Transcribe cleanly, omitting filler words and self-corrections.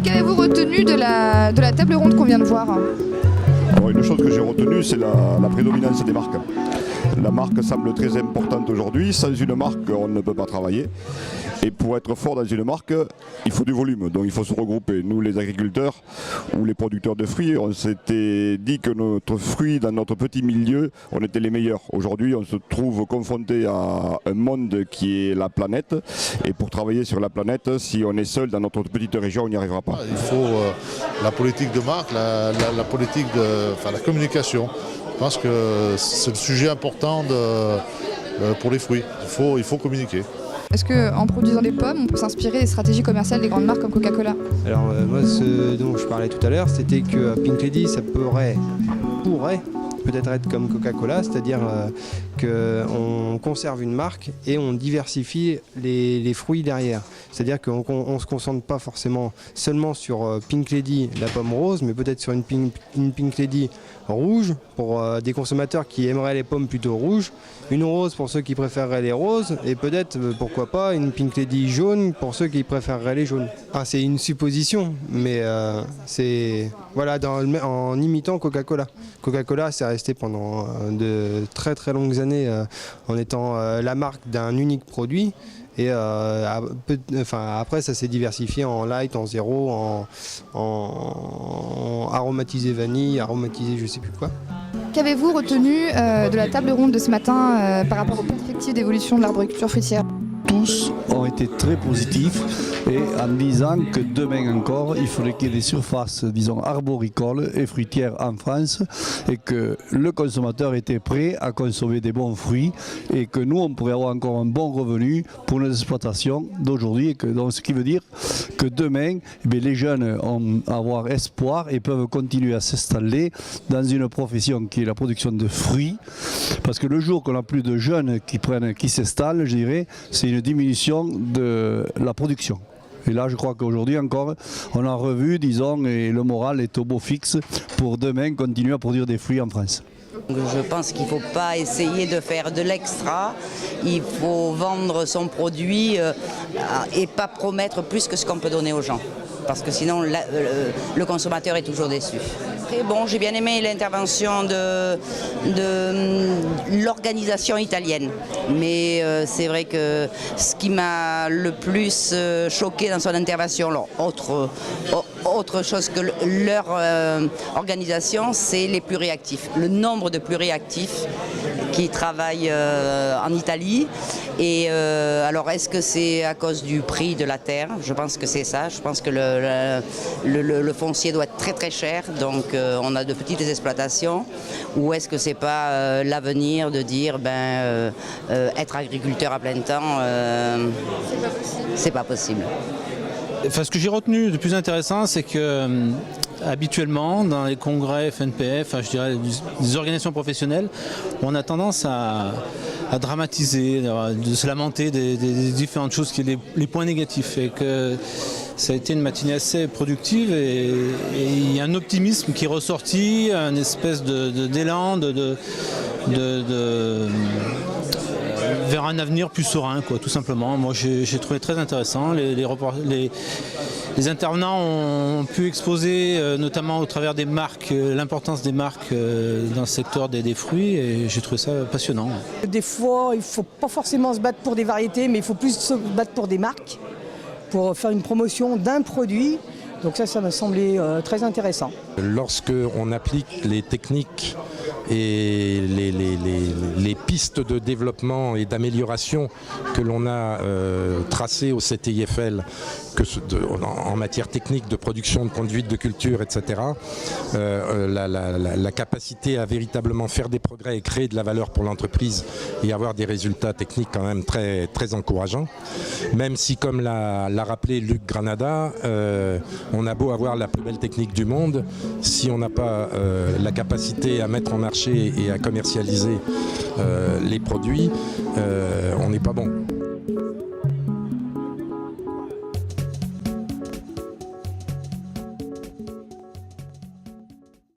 Qu'avez-vous retenu de la table ronde qu'on vient de voir? Alors, une chose que j'ai retenue, c'est la prédominance des marques. La marque semble très importante aujourd'hui. Sans une marque, on ne peut pas travailler. Et pour être fort dans une marque, il faut du volume. Donc il faut se regrouper. Nous, les agriculteurs ou les producteurs de fruits, on s'était dit que notre fruit, dans notre petit milieu, on était les meilleurs. Aujourd'hui, on se trouve confronté à un monde qui est la planète. Et pour travailler sur la planète, si on est seul dans notre petite région, on n'y arrivera pas. Il faut la politique de marque, la politique la communication. Je pense que c'est le sujet important pour les fruits. Il faut communiquer. Est-ce qu'en produisant des pommes, on peut s'inspirer des stratégies commerciales des grandes marques comme Coca-Cola? Alors moi, ce dont je parlais tout à l'heure, c'était que Pink Lady, ça pourrait peut-être être comme Coca-Cola, c'est-à-dire qu'on conserve une marque et on diversifie les fruits derrière. C'est-à-dire qu'on ne se concentre pas forcément seulement sur Pink Lady, la pomme rose, mais peut-être sur une Pink Lady rouge pour des consommateurs qui aimeraient les pommes plutôt rouges, une rose pour ceux qui préféreraient les roses et peut-être, pourquoi pas, une Pink Lady jaune pour ceux qui préféreraient les jaunes. Ah, c'est une supposition, mais c'est voilà, en imitant Coca-Cola. Coca-Cola, c'est resté pendant de très très longues années en étant la marque d'un unique produit. Et après, ça s'est diversifié en light, en zéro, en aromatisé vanille, aromatisé je sais plus quoi. Qu'avez-vous retenu de la table ronde de ce matin par rapport aux perspectives d'évolution de l'arboriculture fruitière? Tous ont été très positifs et en disant que demain encore, il faudrait qu'il y ait des surfaces, disons, arboricoles et fruitières en France et que le consommateur était prêt à consommer des bons fruits et que nous, on pourrait avoir encore un bon revenu pour nos exploitations d'aujourd'hui. Donc, ce qui veut dire que demain, les jeunes vont avoir espoir et peuvent continuer à s'installer dans une profession qui est la production de fruits. Parce que le jour qu'on n'a plus de jeunes qui s'installent, je dirais, c'est une diminution de la production. Et là, je crois qu'aujourd'hui encore, on a revu, disons, et le moral est au beau fixe pour demain continuer à produire des fruits en France. Je pense qu'il ne faut pas essayer de faire de l'extra, il faut vendre son produit et pas promettre plus que ce qu'on peut donner aux gens. Parce que sinon, le consommateur est toujours déçu. Très bon, j'ai bien aimé l'intervention de l'organisation italienne. Mais c'est vrai que ce qui m'a le plus choqué dans son intervention, autre chose que leur organisation, c'est les pluriactifs. Le nombre de pluriactifs qui travaillent en Italie. Et alors, est-ce que c'est à cause du prix de la terre? Je pense que c'est ça. Je pense que le foncier doit être très très cher. Donc on a de petites exploitations. Ou est-ce que c'est pas l'avenir de dire être agriculteur à plein temps, c'est pas possible. Enfin, ce que j'ai retenu de plus intéressant, c'est que habituellement, dans les congrès FNPF, je dirais des organisations professionnelles, on a tendance à dramatiser, de se lamenter des différentes choses, les points négatifs. Et que ça a été une matinée assez productive et il y a un optimisme qui est ressorti, une espèce d'élan vers un avenir plus serein, quoi, tout simplement. Moi, j'ai trouvé très intéressant. Les intervenants ont pu exposer, notamment au travers des marques, l'importance des marques dans le secteur des fruits, et j'ai trouvé ça passionnant. Des fois, il ne faut pas forcément se battre pour des variétés, mais il faut plus se battre pour des marques, pour faire une promotion d'un produit. Donc ça m'a semblé très intéressant. Lorsque on applique les techniques et les pistes de développement et d'amélioration que l'on a tracées au CTIFL, en matière technique de production, de conduite de culture, etc., la capacité à véritablement faire des progrès et créer de la valeur pour l'entreprise et avoir des résultats techniques quand même très, très encourageants. Même si, comme l'a rappelé Luc Granada, on a beau avoir la plus belle technique du monde, si on n'a pas la capacité à mettre en marché et à commercialiser les produits, on n'est pas bon.